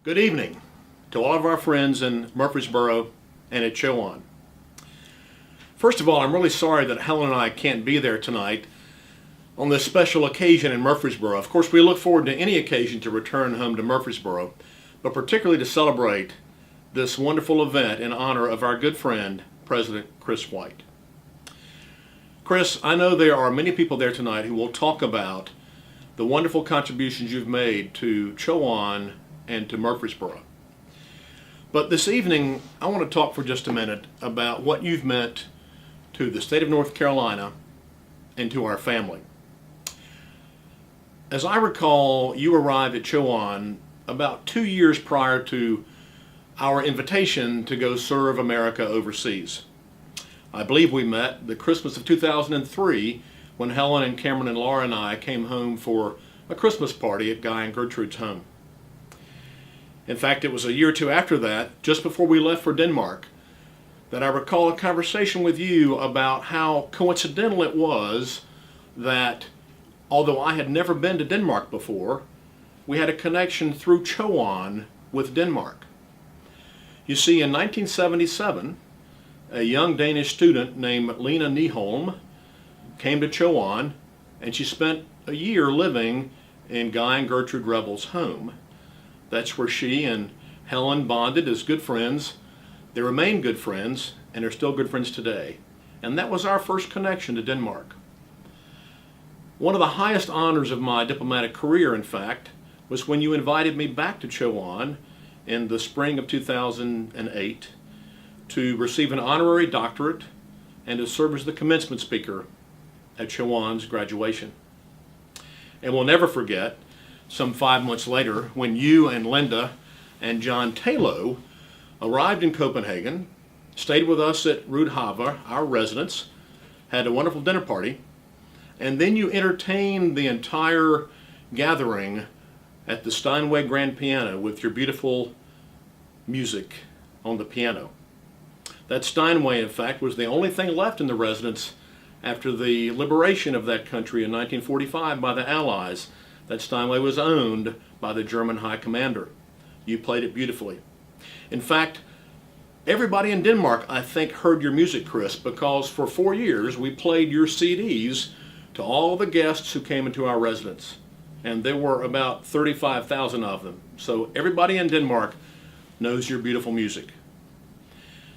Good evening to all of our friends in Murfreesboro and at Chowan. First of all, I'm really sorry that Helen and I can't be there tonight on this special occasion in Murfreesboro. Of course, we look forward to any occasion to return home to Murfreesboro, but particularly to celebrate this wonderful event in honor of our good friend, President Chris White. Chris, I know there are many people there tonight who will talk about the wonderful contributions you've made to Chowan and to Murfreesboro. But this evening, I want to talk for just a minute about what you've meant to the state of North Carolina and to our family. As I recall, you arrived at Chowan about 2 years prior to our invitation to go serve America overseas. I believe we met the Christmas of 2003 when Helen and Cameron and Laura and I came home for a Christmas party at Guy and Gertrude's home. In fact, it was a year or two after that, just before we left for Denmark, that I recall a conversation with you about how coincidental it was that, although I had never been to Denmark before, we had a connection through Chowan with Denmark. You see, in 1977, a young Danish student named Lena Nyholm came to Chowan, and she spent a year living in Guy and Gertrude Rebel's home. That's where she and Helen bonded as good friends. They remain good friends, and are still good friends today. And that was our first connection to Denmark. One of the highest honors of my diplomatic career, in fact, was when you invited me back to Chowan in the spring of 2008 to receive an honorary doctorate and to serve as the commencement speaker at Chowan's graduation. And we'll never forget, some 5 months later, when you and Linda and John Talo arrived in Copenhagen, stayed with us at Rudhava, our residence, had a wonderful dinner party, and then you entertained the entire gathering at the Steinway Grand Piano with your beautiful music on the piano. That Steinway, in fact, was the only thing left in the residence after the liberation of that country in 1945 by the Allies. That Steinway was owned by the German High Commander. You played it beautifully. In fact, everybody in Denmark, I think, heard your music, Chris, because for 4 years we played your CDs to all the guests who came into our residence. And there were about 35,000 of them. So everybody in Denmark knows your beautiful music.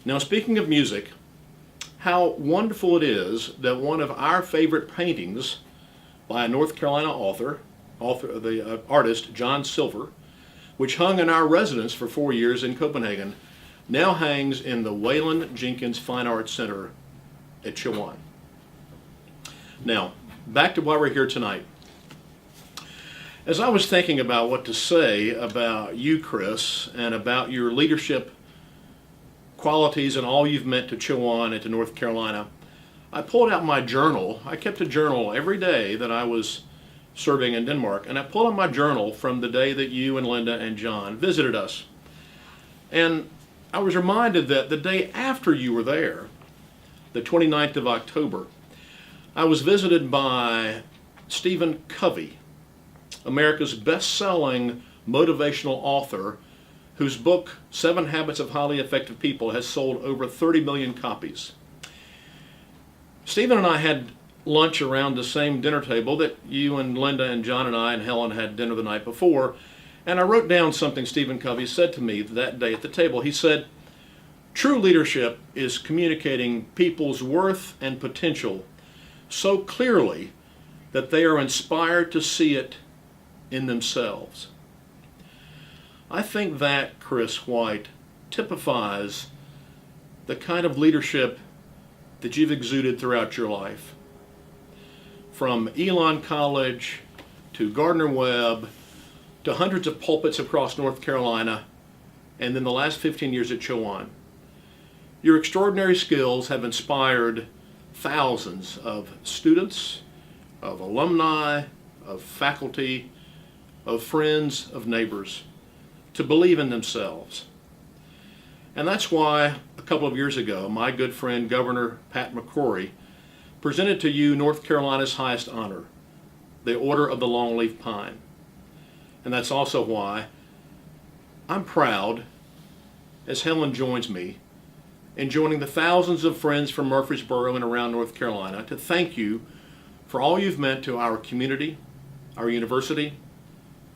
Now, speaking of music, how wonderful it is that one of our favorite paintings by a North Carolina the artist John Silver, which hung in our residence for 4 years in Copenhagen, now hangs in the Waylon Jenkins Fine Arts Center at Chowan. Now, back to why we're here tonight. As I was thinking about what to say about you, Chris, and about your leadership qualities and all you've meant to Chowan and to North Carolina, I pulled out my journal. I kept a journal every day that I was serving in Denmark, and I pulled out my journal from the day that you and Linda and John visited us. And I was reminded that the day after you were there, the 29th of October, I was visited by Stephen Covey, America's best-selling motivational author, whose book, 7 Habits of Highly Effective People, has sold over 30 million copies. Stephen and I had lunch around the same dinner table that you and Linda and John and I and Helen had dinner the night before, and I wrote down something Stephen Covey said to me that day at the table. He said, "True leadership is communicating people's worth and potential so clearly that they are inspired to see it in themselves." I think that, Chris White, typifies the kind of leadership that you've exuded throughout your life. From Elon College to Gardner-Webb to hundreds of pulpits across North Carolina, and then the last 15 years at Chowan. Your extraordinary skills have inspired thousands of students, of alumni, of faculty, of friends, of neighbors, to believe in themselves. And that's why a couple of years ago, my good friend Governor Pat McCrory presented to you North Carolina's highest honor, the Order of the Longleaf Pine. And that's also why I'm proud, as Helen joins me, in joining the thousands of friends from Murfreesboro and around North Carolina to thank you for all you've meant to our community, our university,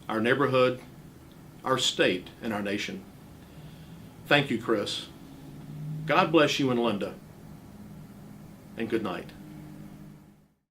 our neighborhood, our state, and our nation. Thank you, Chris. God bless you and Linda, and good night.